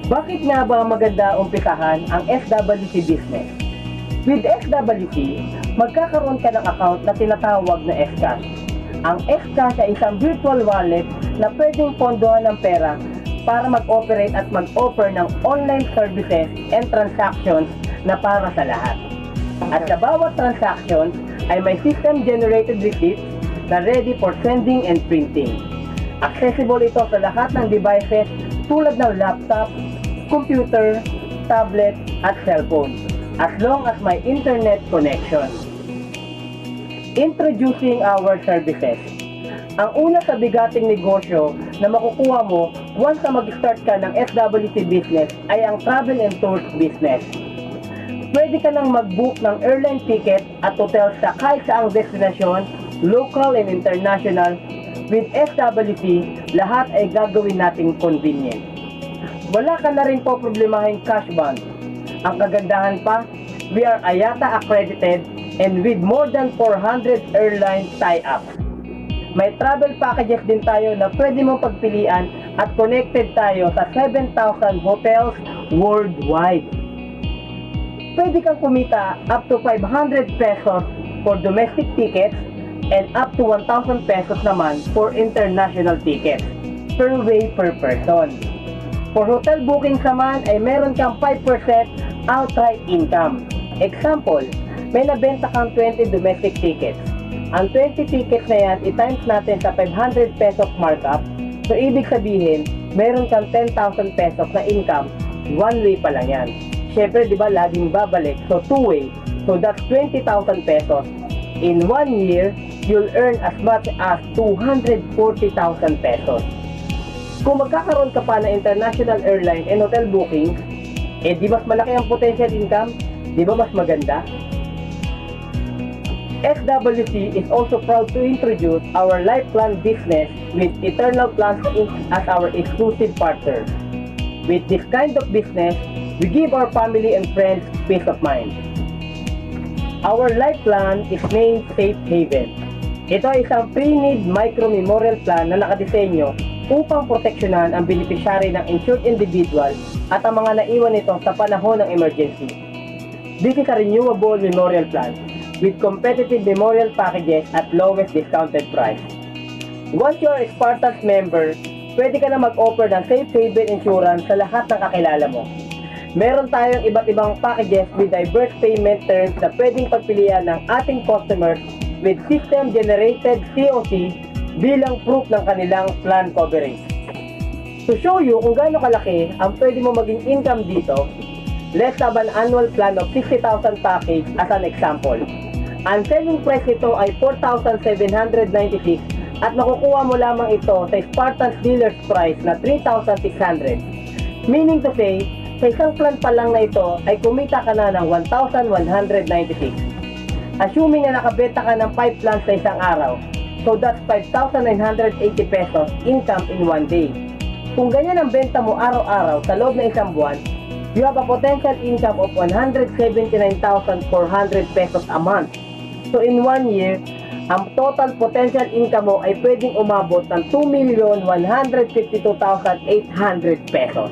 Bakit nga ba maganda umpisahan ang SWC business? With SWC, magkakaroon ka ng account na tinatawag na Xcash. Ang Xcash ay isang virtual wallet na pwedeng pondohan ng pera para mag-operate at mag-offer ng online services and transactions na para sa lahat. At sa bawat transactions ay may system-generated receipts na ready for sending and printing. Accessible ito sa lahat ng devices tulad ng laptop, computer, tablet at cellphone as long as may internet connection. Introducing our services. Ang una sa bigating negosyo na makukuha mo once na mag-start ka ng SWC business ay ang travel and tours business. Pwede ka nang mag-book ng airline ticket at hotel sa kahit saang destinasyon, local and international. With SWC, lahat ay gagawin nating convenient. Wala ka na rin po problemahin cash bond. Ang kagandahan pa, we are IATA accredited and with more than 400 airline tie-ups. May travel packages din tayo na pwede mong pagpilian at connected tayo sa 7,000 hotels worldwide. Pwede kang kumita up to 500 pesos for domestic tickets and up to 1,000 pesos naman for international tickets per way per person. For hotel bookings naman ay meron kang 5% outright income. Example, may nabenta kang 20 domestic tickets. Ang 20 tickets na yan, i-times natin sa 500 pesos markup. So, ibig sabihin, meron kang 10,000 pesos na income, one way pa lang yan. Siyempre, di ba, laging babalik. So, two way. So, that's 20,000 pesos. In 1 year, you'll earn as much as 240,000 pesos. Kung magkakaroon ka pa ng international airline and hotel bookings, di mas malaki ang potential income? Di ba mas maganda? SWC is also proud to introduce our life plan business with Eternal Plans Inc. as our exclusive partner. With this kind of business, we give our family and friends peace of mind. Our life plan is named Safe Haven. Ito ay isang pre-need micro-memorial plan na nakadisenyo upang proteksyonan ang beneficiary ng insured individual at ang mga naiwan nito sa panahon ng emergency. This is a renewable memorial plan with competitive memorial packages at lowest discounted price. Once you are a Spartans member, pwede ka na mag-offer ng Safe Haven insurance sa lahat ng kakilala mo. Meron tayong iba't ibang packages with diverse payment terms na pwedeng pagpilian ng ating customers with system-generated COC bilang proof ng kanilang plan coverage. To show you kung gaano kalaki ang pwede mo maging income dito, let's have an annual plan of 60,000 package as an example. Ang selling price nito ay 4,796 at makukuha mo lamang ito sa Spartans dealer's price na 3,600. Meaning to say, sa isang plan pa lang na ito ay kumita ka na ng 1,196. Assuming na nakabenta ka ng 5 plans sa isang araw, so that's 5,980 pesos income in 1 day. Kung ganyan ang benta mo araw-araw sa loob ng isang buwan, you have a potential income of 179,400 pesos a month. So in 1 year, ang total potential income mo ay pwedeng umabot ng 2,152,800 pesos.